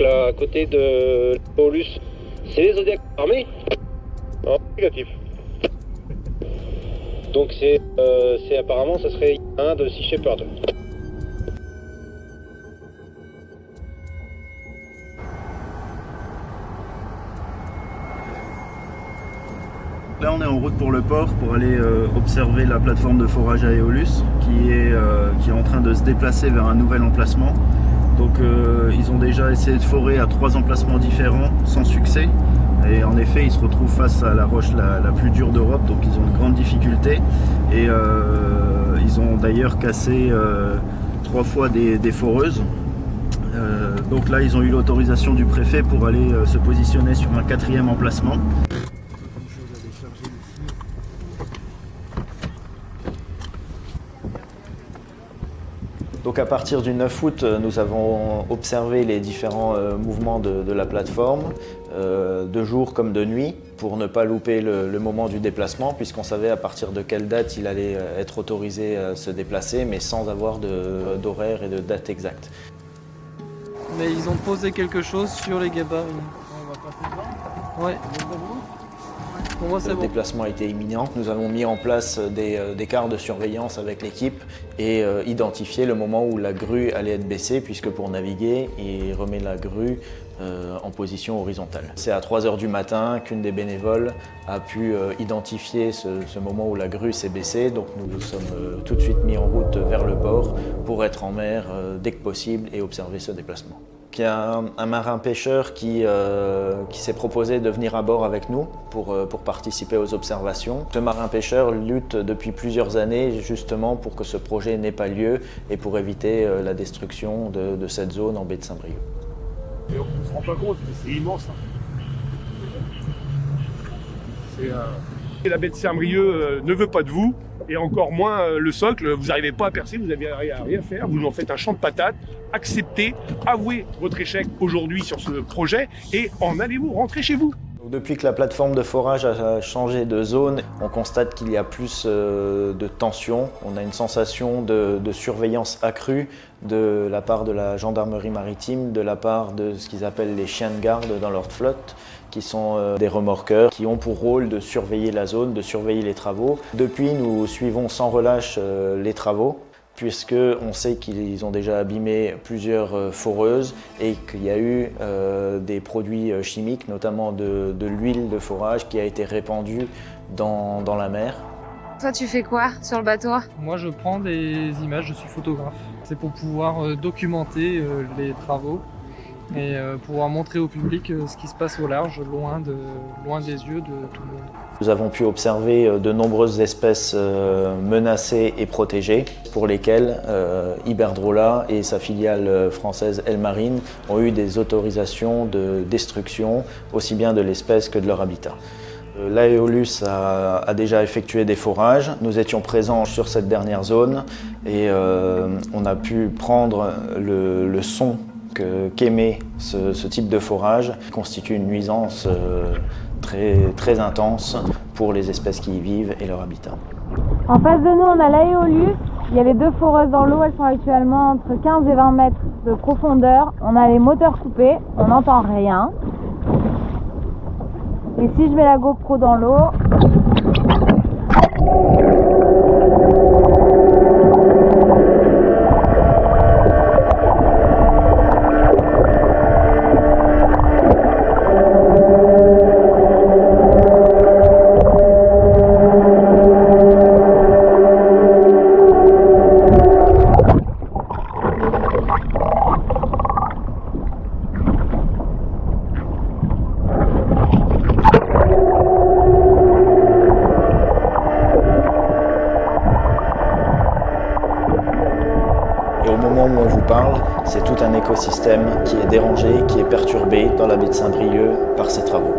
Là, à côté de Paulus, c'est les Zodiacs armés? Non, négatif. Donc c'est apparemment, ça serait un de Sea Shepherd. Là on est en route pour le port pour aller observer la plateforme de forage à Aeolus qui est en train de se déplacer vers un nouvel emplacement. Donc ils ont déjà essayé de forer à 3 emplacements différents sans succès. Et en effet ils se retrouvent face à la roche la plus dure d'Europe, donc ils ont de grandes difficultés. Et ils ont d'ailleurs cassé 3 fois des foreuses. Donc là ils ont eu l'autorisation du préfet pour aller se positionner sur un 4e emplacement. Donc à partir du 9 août, nous avons observé les différents mouvements de la plateforme, de jour comme de nuit, pour ne pas louper le moment du déplacement, puisqu'on savait à partir de quelle date il allait être autorisé à se déplacer, mais sans avoir d'horaire et de date exacte. Mais ils ont posé quelque chose sur les gabarits. On va passer devant. Ouais. Pour moi, c'est bon. Le déplacement était imminent. Nous avons mis en place des quarts de surveillance avec l'équipe et identifié le moment où la grue allait être baissée, puisque pour naviguer, il remet la grue en position horizontale. C'est à 3 h du matin qu'une des bénévoles a pu identifier ce moment où la grue s'est baissée. Donc nous nous sommes tout de suite mis en route vers le port pour être en mer dès que possible et observer ce déplacement. Il y a un marin pêcheur qui s'est proposé de venir à bord avec nous pour participer aux observations. Ce marin pêcheur lutte depuis plusieurs années justement pour que ce projet n'ait pas lieu et pour éviter la destruction de cette zone en baie de Saint-Brieuc. Et on ne se rend pas compte, mais c'est immense. La baie de Saint-Brieuc ne veut pas de vous, et encore moins le socle. Vous n'arrivez pas à percer, vous n'avez à rien faire, vous en faites un champ de patates. Acceptez, avouez votre échec aujourd'hui sur ce projet et en allez-vous rentrer chez vous. Depuis que la plateforme de forage a changé de zone, on constate qu'il y a plus de tension. On a une sensation de surveillance accrue de la part de la gendarmerie maritime, de la part de ce qu'ils appellent les chiens de garde dans leur flotte, qui sont des remorqueurs qui ont pour rôle de surveiller la zone, de surveiller les travaux. Depuis, nous suivons sans relâche les travaux, puisqu'on sait qu'ils ont déjà abîmé plusieurs foreuses et qu'il y a eu des produits chimiques, notamment de l'huile de forage qui a été répandue dans la mer. Toi, tu fais quoi sur le bateau? Moi, je prends des images, je suis photographe. C'est pour pouvoir documenter les travaux et pouvoir montrer au public ce qui se passe au large, loin des yeux de tout le monde. Nous avons pu observer de nombreuses espèces menacées et protégées pour lesquelles Iberdrola et sa filiale française Elmarine ont eu des autorisations de destruction aussi bien de l'espèce que de leur habitat. L'Aeolus a déjà effectué des forages. Nous étions présents sur cette dernière zone et on a pu prendre le son qu'émet ce type de forage, qui constitue une nuisance très intense pour les espèces qui y vivent et leur habitat. En face de nous, on a l'Aeolus. Il y a les 2 foreuses dans l'eau, elles sont actuellement entre 15 et 20 mètres de profondeur. On a les moteurs coupés, on n'entend rien. Et si je mets la GoPro dans l'eau, au moment où on vous parle, c'est tout un écosystème qui est dérangé, qui est perturbé dans la baie de Saint-Brieuc par ces travaux.